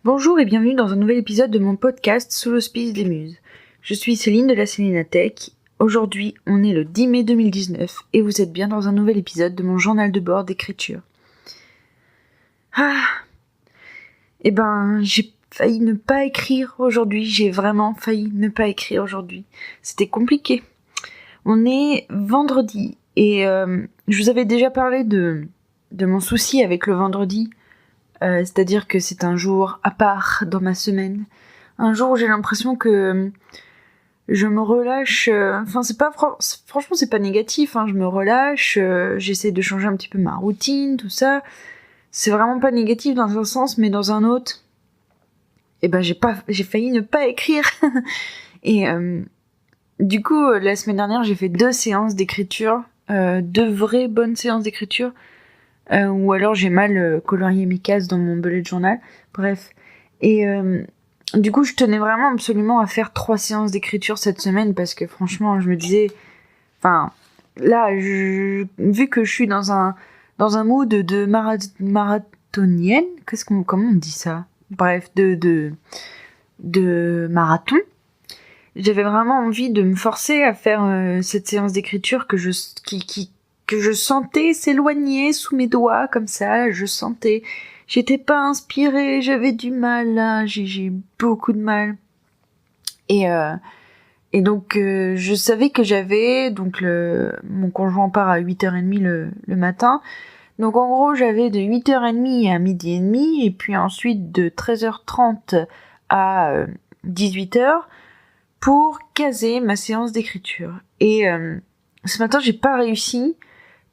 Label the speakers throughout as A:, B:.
A: Bonjour et bienvenue dans un nouvel épisode de mon podcast Sous l'Hospice des Muses. Je suis Céline de la Célinatech. Aujourd'hui, on est le 10 mai 2019 et vous êtes bien dans un nouvel épisode de mon journal de bord d'écriture. J'ai failli ne pas écrire aujourd'hui. J'ai vraiment failli ne pas écrire aujourd'hui. C'était compliqué. On est vendredi et je vous avais déjà parlé de mon souci avec le vendredi. C'est-à-dire que c'est un jour à part dans ma semaine. Un jour où j'ai l'impression que je me relâche. Franchement, c'est pas négatif. Je me relâche. J'essaie de changer un petit peu ma routine, tout ça. C'est vraiment pas négatif dans un sens, mais dans un autre, j'ai failli ne pas écrire. Et du coup, la semaine dernière, j'ai fait 2 séances d'écriture, 2 vraies bonnes séances d'écriture. Ou alors j'ai mal colorié mes cases dans mon bullet journal. Bref. Et du coup, je tenais vraiment absolument à faire 3 séances d'écriture cette semaine parce que franchement, je me disais... vu que je suis dans un mood de marathonienne, comment on dit ça ? Bref, de marathon. J'avais vraiment envie de me forcer à faire cette séance d'écriture que je sentais s'éloigner sous mes doigts, comme ça, je sentais. J'étais pas inspirée, j'avais du mal, là, j'ai beaucoup de mal. Et donc, je savais que j'avais, mon conjoint part à 8h30 le matin. Donc, en gros, j'avais de 8h30 à 12h30, et puis ensuite de 13h30 à 18h pour caser ma séance d'écriture. Et ce matin, j'ai pas réussi,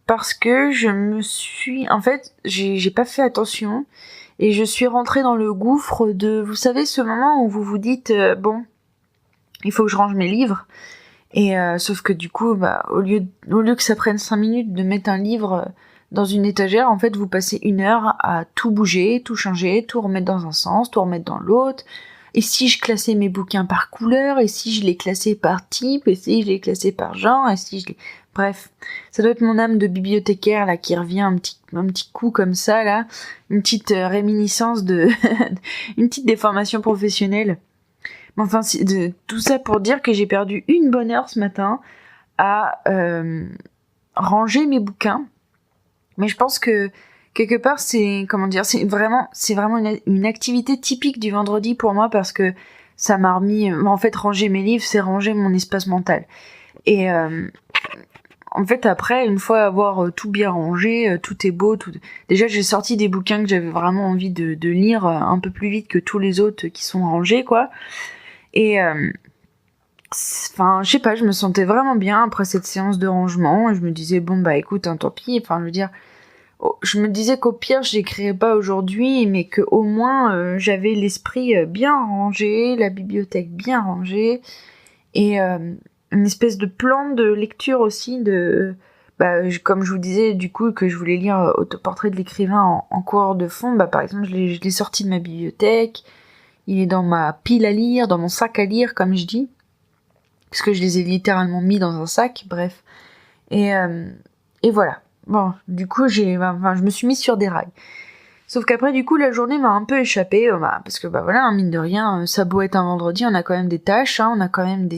A: parce que j'ai pas fait attention et je suis rentrée dans le gouffre de, vous savez, ce moment où vous vous dites il faut que je range mes livres, et sauf que du coup au lieu que ça prenne 5 minutes de mettre un livre dans une étagère, en fait vous passez 1 heure à tout bouger, tout changer, tout remettre dans un sens, tout remettre dans l'autre. Et si je classais mes bouquins par couleur, et si je les classais par type, et si je les classais par genre, et si je les... Bref, ça doit être mon âme de bibliothécaire là qui revient un petit coup comme ça là, une petite réminiscence de une petite déformation professionnelle. Mais enfin, tout ça pour dire que j'ai perdu une bonne heure ce matin à ranger mes bouquins. Mais je pense que quelque part c'est vraiment une activité typique du vendredi pour moi, parce que ça m'a remis, en fait, ranger mes livres, c'est ranger mon espace mental. Et en fait, après, une fois avoir tout bien rangé, tout est beau, déjà j'ai sorti des bouquins que j'avais vraiment envie de lire un peu plus vite que tous les autres qui sont rangés, quoi. Et je sais pas, je me sentais vraiment bien après cette séance de rangement, et je me disais bon bah écoute, tant pis, je me disais qu'au pire je l'écrirais pas aujourd'hui, mais que au moins j'avais l'esprit bien rangé, la bibliothèque bien rangée, et une espèce de plan de lecture aussi comme je vous disais du coup que je voulais lire Autoportrait de l'écrivain en coureur de fond. Par exemple, je l'ai sorti de ma bibliothèque, il est dans ma pile à lire, dans mon sac à lire comme je dis, parce que je les ai littéralement mis dans un sac, bref. Et voilà. Bon, du coup, je me suis mise sur des rails. Sauf qu'après, du coup, la journée m'a un peu échappé, parce que, mine de rien, ça a beau être un vendredi, on a quand même des tâches, on a quand même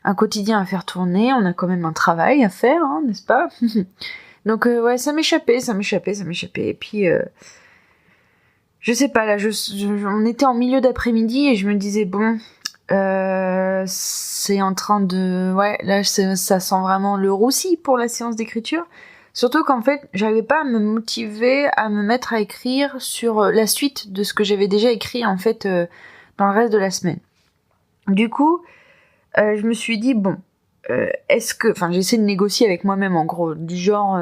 A: un quotidien à faire tourner, on a quand même un travail à faire, n'est-ce pas? Donc, ça m'échappait, et puis, je sais pas, là, on était en milieu d'après-midi, et je me disais, bon, c'est en train de... Ouais, là, ça sent vraiment le roussi pour la séance d'écriture. Surtout qu'en fait, j'arrivais pas à me motiver à me mettre à écrire sur la suite de ce que j'avais déjà écrit, en fait, dans le reste de la semaine. Du coup, je me suis dit, bon, j'ai essayé de négocier avec moi-même, en gros, du genre...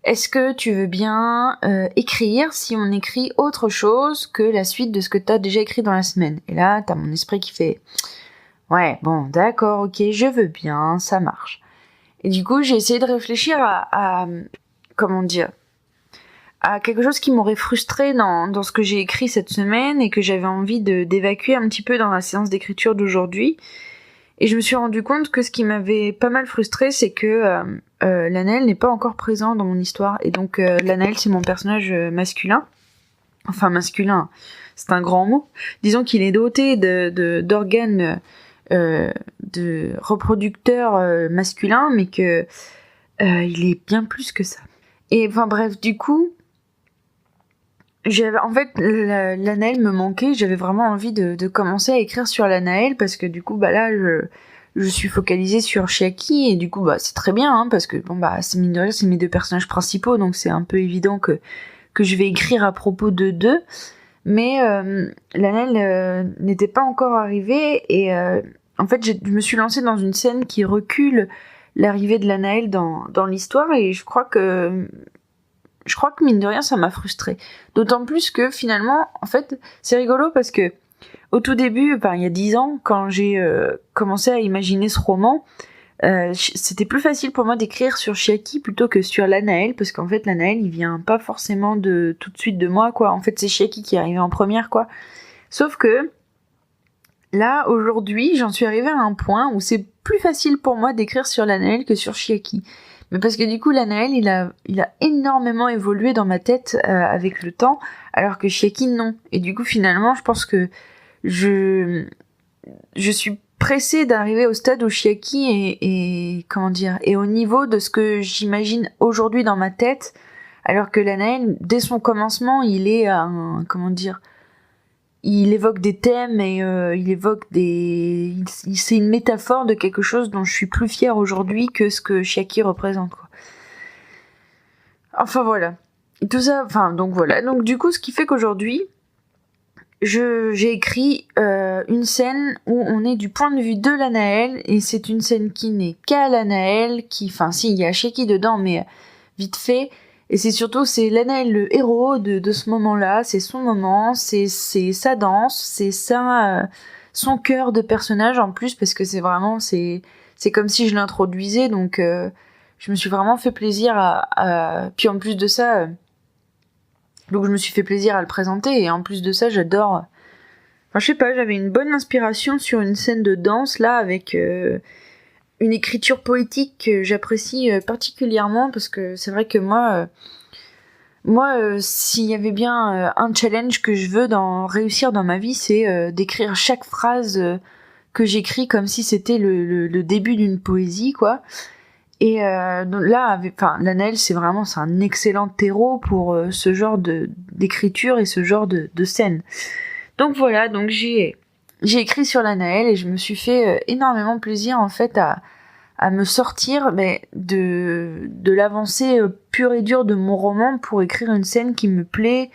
A: est-ce que tu veux bien écrire si on écrit autre chose que la suite de ce que t'as déjà écrit dans la semaine ? Et là, t'as mon esprit qui fait « Ouais, bon, d'accord, ok, je veux bien, ça marche. » Et du coup, j'ai essayé de réfléchir à quelque chose qui m'aurait frustrée dans ce que j'ai écrit cette semaine et que j'avais envie d'évacuer un petit peu dans la séance d'écriture d'aujourd'hui. Et je me suis rendu compte que ce qui m'avait pas mal frustrée, c'est que Lanaël n'est pas encore présent dans mon histoire. Et donc Lanaël, c'est mon personnage masculin. Enfin masculin, c'est un grand mot. Disons qu'il est doté d'organes de reproducteurs masculins, mais que il est bien plus que ça. Et enfin bref, du coup, en fait, l'Anaël me manquait. J'avais vraiment envie de commencer à écrire sur l'Anaël parce que du coup, bah là, je suis focalisée sur Chiaki et du coup, bah c'est très bien, hein, parce que bon bah c'est mine de rien, c'est mes 2 personnages principaux, donc c'est un peu évident que je vais écrire à propos de 2. Mais l'Anaël n'était pas encore arrivée et en fait, je me suis lancée dans une scène qui recule l'arrivée de l'Anaël dans l'histoire et je crois que mine de rien ça m'a frustrée. D'autant plus que finalement, en fait, c'est rigolo parce que au tout début, il y a 10 ans, quand j'ai commencé à imaginer ce roman, c'était plus facile pour moi d'écrire sur Chiaki plutôt que sur l'Anaël, parce qu'en fait l'Anaël il vient pas forcément tout de suite de moi, quoi. En fait c'est Chiaki qui est arrivé en première, quoi. Sauf que là, aujourd'hui, j'en suis arrivée à un point où c'est plus facile pour moi d'écrire sur l'Anaël que sur Chiaki. Mais parce que du coup, l'Anaël, il a énormément évolué dans ma tête avec le temps, alors que Chiaki, non. Et du coup, finalement, je pense que je suis pressée d'arriver au stade où Chiaki est au niveau de ce que j'imagine aujourd'hui dans ma tête, alors que l'Anaël, dès son commencement, il est il évoque des thèmes et il évoque c'est une métaphore de quelque chose dont je suis plus fière aujourd'hui que ce que Chiaki représente, quoi. Enfin voilà. Tout ça, donc voilà. Donc du coup, ce qui fait qu'aujourd'hui, j'ai écrit une scène où on est du point de vue de l'Anaël et c'est une scène qui n'est qu'à l'Anaël, il y a Chiaki dedans, mais vite fait. Et c'est l'Anaël le héros de ce moment-là, c'est son moment, c'est sa danse, c'est son cœur de personnage en plus, parce que c'est comme si je l'introduisais, donc je me suis vraiment fait plaisir puis en plus de ça, donc je me suis fait plaisir à le présenter, et en plus de ça, j'adore. Je sais pas, j'avais une bonne inspiration sur une scène de danse là, avec une écriture poétique que j'apprécie particulièrement, parce que c'est vrai que moi, s'il y avait bien un challenge que je veux réussir dans ma vie, c'est d'écrire chaque phrase que j'écris comme si c'était le début d'une poésie, quoi. Et donc là, l'Anaël, c'est un excellent terreau pour ce genre d'écriture et ce genre de scène. Donc voilà, donc j'ai écrit sur l'Anaël et je me suis fait énormément plaisir en fait à me sortir de l'avancée pure et dure de mon roman pour écrire une scène qui me plaît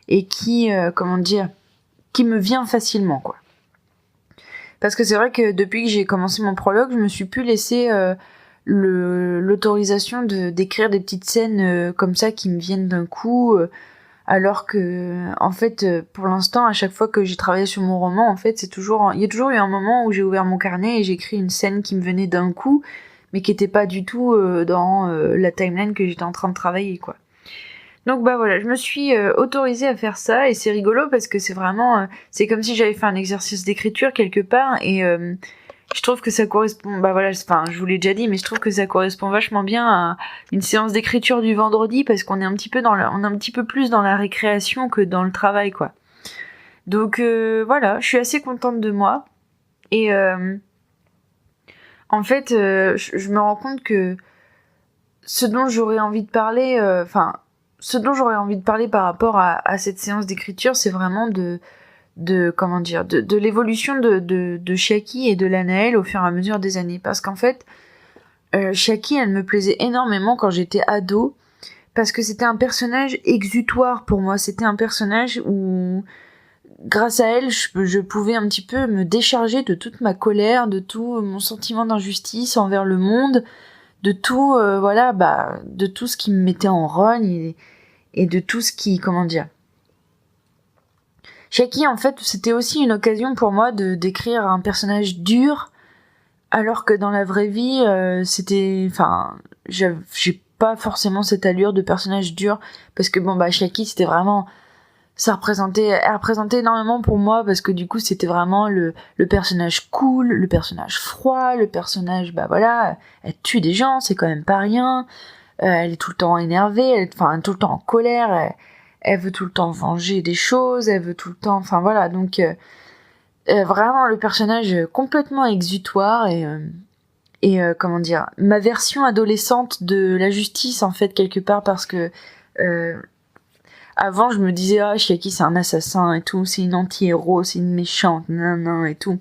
A: et qui me vient facilement, quoi. Parce que c'est vrai que depuis que j'ai commencé mon prologue, je me suis plus laissé l'autorisation d'écrire des petites scènes comme ça qui me viennent d'un coup, alors que en fait pour l'instant, à chaque fois que j'ai travaillé sur mon roman, en fait il y a toujours eu un moment où j'ai ouvert mon carnet et j'ai écrit une scène qui me venait d'un coup, mais qui était pas du tout dans la timeline que j'étais en train de travailler, quoi. Donc bah voilà, je me suis autorisée à faire ça, et c'est rigolo parce que c'est vraiment c'est comme si j'avais fait un exercice d'écriture quelque part, et je trouve que ça correspond, je vous l'ai déjà dit, mais je trouve que ça correspond vachement bien à une séance d'écriture du vendredi, parce qu'on est un petit peu on est un petit peu plus dans la récréation que dans le travail, quoi. Donc voilà, je suis assez contente de moi, et en fait je me rends compte que ce dont j'aurais envie de parler, par rapport à cette séance d'écriture, c'est vraiment de l'évolution de Chiaki et de l'Anaël au fur et à mesure des années. Parce qu'en fait, Chiaki, elle me plaisait énormément quand j'étais ado, parce que c'était un personnage exutoire pour moi. C'était un personnage où, grâce à elle, je pouvais un petit peu me décharger de toute ma colère, de tout mon sentiment d'injustice envers le monde, de tout, de tout ce qui me mettait en rogne, et de tout ce qui, Chiaki, en fait, c'était aussi une occasion pour moi d'écrire un personnage dur, alors que dans la vraie vie, j'ai pas forcément cette allure de personnage dur, parce que Chiaki, c'était vraiment, elle représentait énormément pour moi, parce que du coup, c'était vraiment le personnage cool, le personnage froid, le personnage, elle tue des gens, c'est quand même pas rien, elle est tout le temps énervée, tout le temps en colère, elle veut tout le temps venger des choses, elle veut tout le temps... Enfin voilà, donc vraiment le personnage complètement exutoire et comment dire, ma version adolescente de la justice en fait quelque part parce que avant je me disais Chiaki c'est un assassin et tout, c'est une anti-héros, c'est une méchante, nan et tout.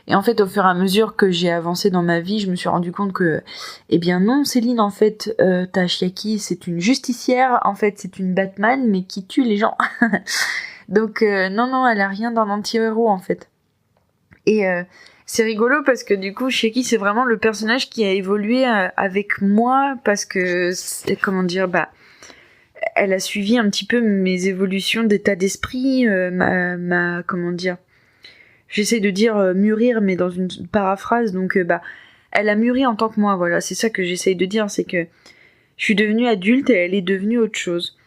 A: Et en fait au fur et à mesure que j'ai avancé dans ma vie, je me suis rendu compte que eh bien non Céline en fait ta Chiaki c'est une justicière, en fait c'est une Batman mais qui tue les gens. Donc non elle a rien d'un anti-héros en fait. Et c'est rigolo parce que du coup Chiaki c'est vraiment le personnage qui a évolué avec moi parce que comment dire elle a suivi un petit peu mes évolutions d'état d'esprit, ma comment dire, j'essaie de dire mûrir mais dans une paraphrase, donc elle a mûri en tant que moi, voilà, c'est ça que j'essaie de dire, c'est que je suis devenue adulte et elle est devenue autre chose.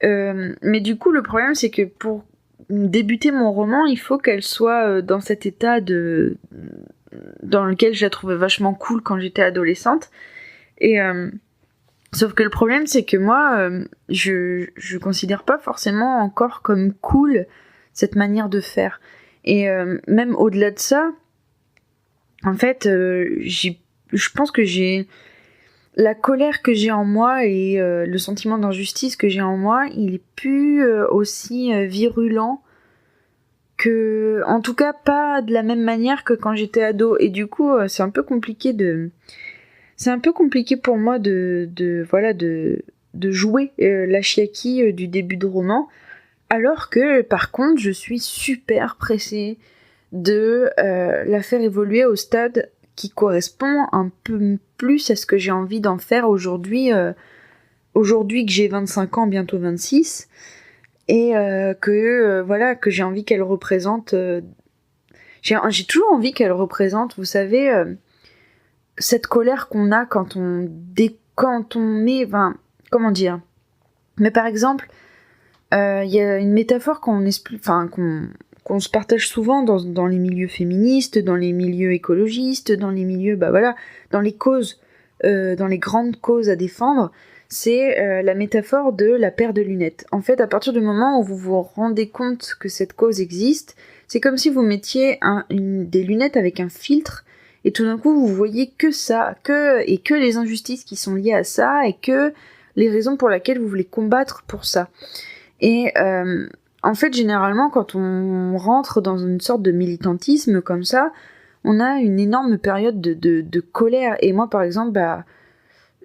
A: Mais du coup le problème c'est que pour débuter mon roman, il faut qu'elle soit dans cet état dans lequel je la trouvais vachement cool quand j'étais adolescente. Et sauf que le problème, c'est que moi, je considère pas forcément encore comme cool cette manière de faire. Et même au-delà de ça, en fait, je pense que j'ai la colère que j'ai en moi et le sentiment d'injustice que j'ai en moi, il est plus aussi virulent que, en tout cas, pas de la même manière que quand j'étais ado. Et du coup, c'est un peu compliqué pour moi de jouer la Chiaki du début de roman, alors que par contre je suis super pressée de la faire évoluer au stade qui correspond un peu plus à ce que j'ai envie d'en faire aujourd'hui que j'ai 25 ans, bientôt 26, et que j'ai envie qu'elle représente j'ai toujours envie qu'elle représente, vous savez, cette colère qu'on a quand on met, enfin, comment dire, mais par exemple il y a une métaphore qu'on se partage souvent dans les milieux féministes, dans les milieux écologistes, dans les milieux dans les causes, dans les grandes causes à défendre, c'est la métaphore de la paire de lunettes. En fait, à partir du moment où vous vous rendez compte que cette cause existe, c'est comme si vous mettiez des lunettes avec un filtre, et tout d'un coup vous voyez que ça, et que les injustices qui sont liées à ça, et que les raisons pour lesquelles vous voulez combattre pour ça. Et en fait, généralement, quand on rentre dans une sorte de militantisme comme ça, on a une énorme période de colère. Et moi, par exemple,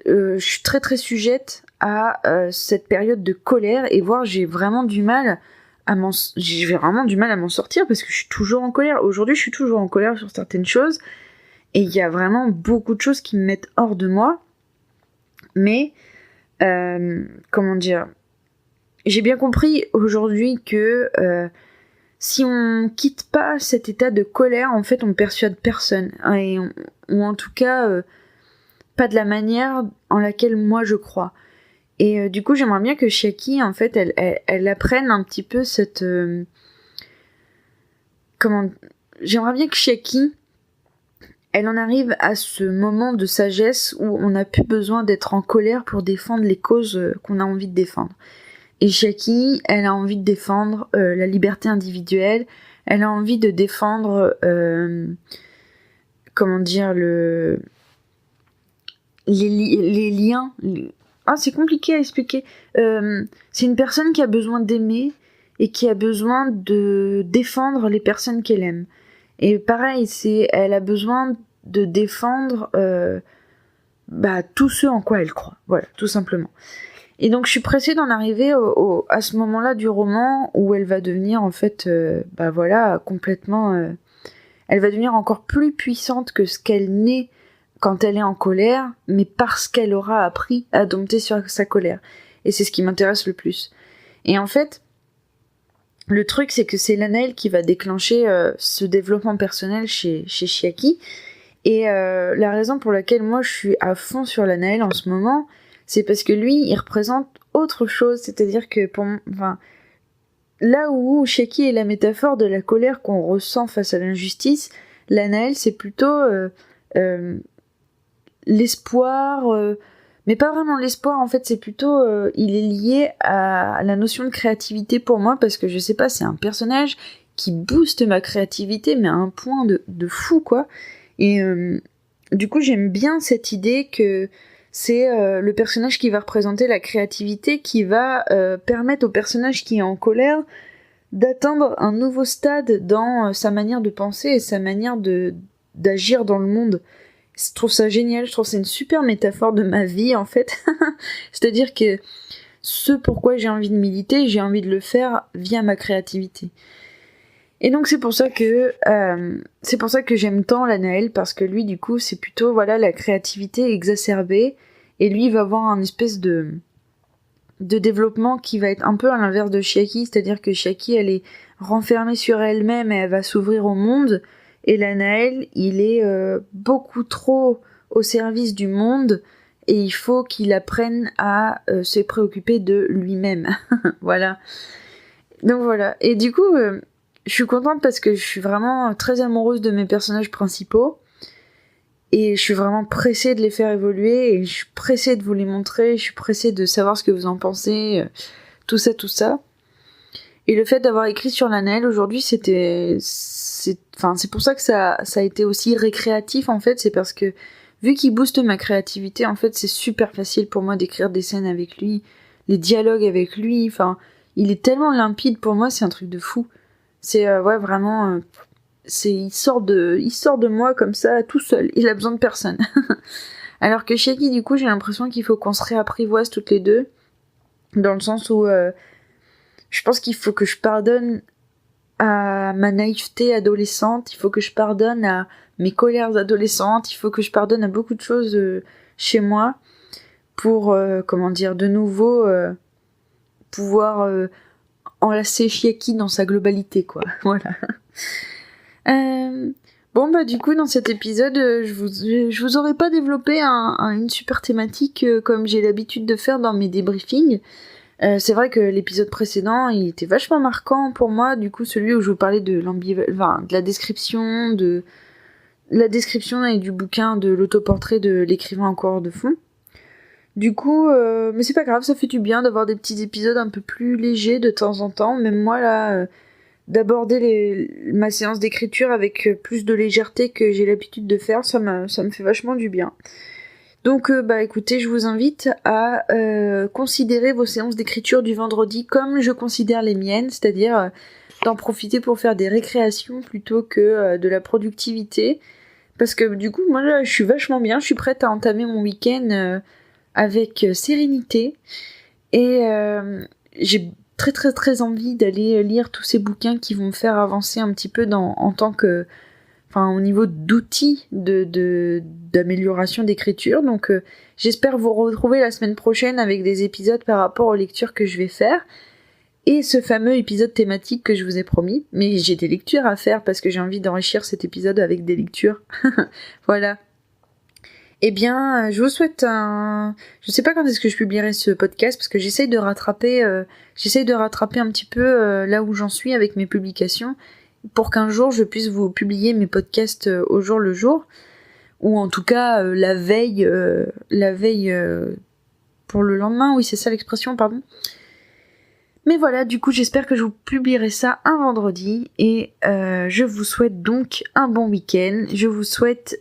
A: je suis très très sujette à cette période de colère, et voire j'ai vraiment du mal à m'en sortir parce que je suis toujours en colère. Aujourd'hui, je suis toujours en colère sur certaines choses, et il y a vraiment beaucoup de choses qui me mettent hors de moi. Mais comment dire, j'ai bien compris aujourd'hui que si on quitte pas cet état de colère, en fait, on persuade personne, hein, ou en tout cas pas de la manière en laquelle moi je crois. Et du coup, j'aimerais bien que Chiaki, en fait, elle apprenne un petit peu cette j'aimerais bien que Chiaki, elle en arrive à ce moment de sagesse où on n'a plus besoin d'être en colère pour défendre les causes qu'on a envie de défendre. Et Chiaki, elle a envie de défendre la liberté individuelle, elle a envie de défendre, les liens. C'est compliqué à expliquer. C'est une personne qui a besoin d'aimer et qui a besoin de défendre les personnes qu'elle aime. Et pareil, elle a besoin de défendre tous ceux en quoi elle croit. Voilà, tout simplement. Et donc je suis pressée d'en arriver à ce moment-là du roman où elle va devenir en fait, complètement... elle va devenir encore plus puissante que ce qu'elle n'est quand elle est en colère, mais parce qu'elle aura appris à dompter sur sa colère. Et c'est ce qui m'intéresse le plus. Et en fait, le truc c'est que c'est Lanaël qui va déclencher ce développement personnel chez Chiaki. Et la raison pour laquelle moi je suis à fond sur Lanaël en ce moment, c'est parce que lui, il représente autre chose, c'est-à-dire que là où Chiaki est la métaphore de la colère qu'on ressent face à l'injustice, Lanaël c'est plutôt l'espoir, Mais pas vraiment l'espoir, en fait, c'est plutôt... il est lié à la notion de créativité pour moi, parce que je sais pas, c'est un personnage qui booste ma créativité, mais à un point de fou, quoi. Et du coup, j'aime bien cette idée que c'est le personnage qui va représenter la créativité, qui va permettre au personnage qui est en colère d'atteindre un nouveau stade dans sa manière de penser et sa manière d'agir dans le monde. Je trouve ça génial, je trouve que c'est une super métaphore de ma vie en fait. C'est-à-dire que ce pourquoi j'ai envie de militer, j'ai envie de le faire via ma créativité. Et donc c'est pour ça que j'aime tant Lanaël, parce que lui du coup c'est plutôt voilà la créativité exacerbée, et lui il va avoir un espèce de développement qui va être un peu à l'inverse de Chiaki, c'est-à-dire que Chiaki elle est renfermée sur elle-même et elle va s'ouvrir au monde, et Lanaël il est beaucoup trop au service du monde, et il faut qu'il apprenne à se préoccuper de lui-même. Voilà. Donc voilà, et du coup je suis contente parce que je suis vraiment très amoureuse de mes personnages principaux, et je suis vraiment pressée de les faire évoluer, et je suis pressée de vous les montrer, je suis pressée de savoir ce que vous en pensez, tout ça. Et le fait d'avoir écrit sur Lanaël aujourd'hui, c'est pour ça que ça a été aussi récréatif en fait, c'est parce que vu qu'il booste ma créativité, en fait c'est super facile pour moi d'écrire des scènes avec lui, les dialogues avec lui, enfin il est tellement limpide pour moi, c'est un truc de fou. C'est vraiment il sort de moi comme ça tout seul, il a besoin de personne. Alors que Chiaki du coup j'ai l'impression qu'il faut qu'on se réapprivoise toutes les deux, dans le sens où je pense qu'il faut que je pardonne à ma naïveté adolescente, il faut que je pardonne à mes colères adolescentes, il faut que je pardonne à beaucoup de choses chez moi pour de nouveau pouvoir enlacer Chiaki dans sa globalité, quoi. Voilà. Bon bah du coup dans cet épisode je vous aurais pas développé une super thématique comme j'ai l'habitude de faire dans mes débriefings. C'est vrai que l'épisode précédent il était vachement marquant pour moi, du coup celui où je vous parlais de la description et du bouquin de l'autoportrait de l'écrivain en coureur de fond. Du coup, mais c'est pas grave, ça fait du bien d'avoir des petits épisodes un peu plus légers de temps en temps, même moi là... d'aborder ma séance d'écriture avec plus de légèreté que j'ai l'habitude de faire, ça me fait vachement du bien. Donc écoutez, je vous invite à considérer vos séances d'écriture du vendredi comme je considère les miennes, c'est-à-dire d'en profiter pour faire des récréations plutôt que de la productivité, parce que du coup moi là je suis vachement bien, je suis prête à entamer mon week-end avec sérénité, et j'ai très très très envie d'aller lire tous ces bouquins qui vont me faire avancer un petit peu en tant que, au niveau d'outils d'amélioration d'écriture. Donc j'espère vous retrouver la semaine prochaine avec des épisodes par rapport aux lectures que je vais faire, et ce fameux épisode thématique que je vous ai promis. Mais j'ai des lectures à faire parce que j'ai envie d'enrichir cet épisode avec des lectures. Voilà. Eh bien, je vous souhaite je sais pas quand est-ce que je publierai ce podcast, parce que j'essaye de rattraper un petit peu là où j'en suis avec mes publications, pour qu'un jour je puisse vous publier mes podcasts au jour le jour, ou en tout cas la veille pour le lendemain, oui c'est ça l'expression, pardon. Mais voilà, du coup j'espère que je vous publierai ça un vendredi, et je vous souhaite donc un bon week-end, je vous souhaite...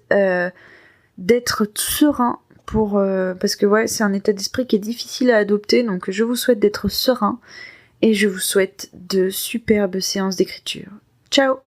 A: d'être serein parce que c'est un état d'esprit qui est difficile à adopter, donc je vous souhaite d'être serein, et je vous souhaite de superbes séances d'écriture. Ciao!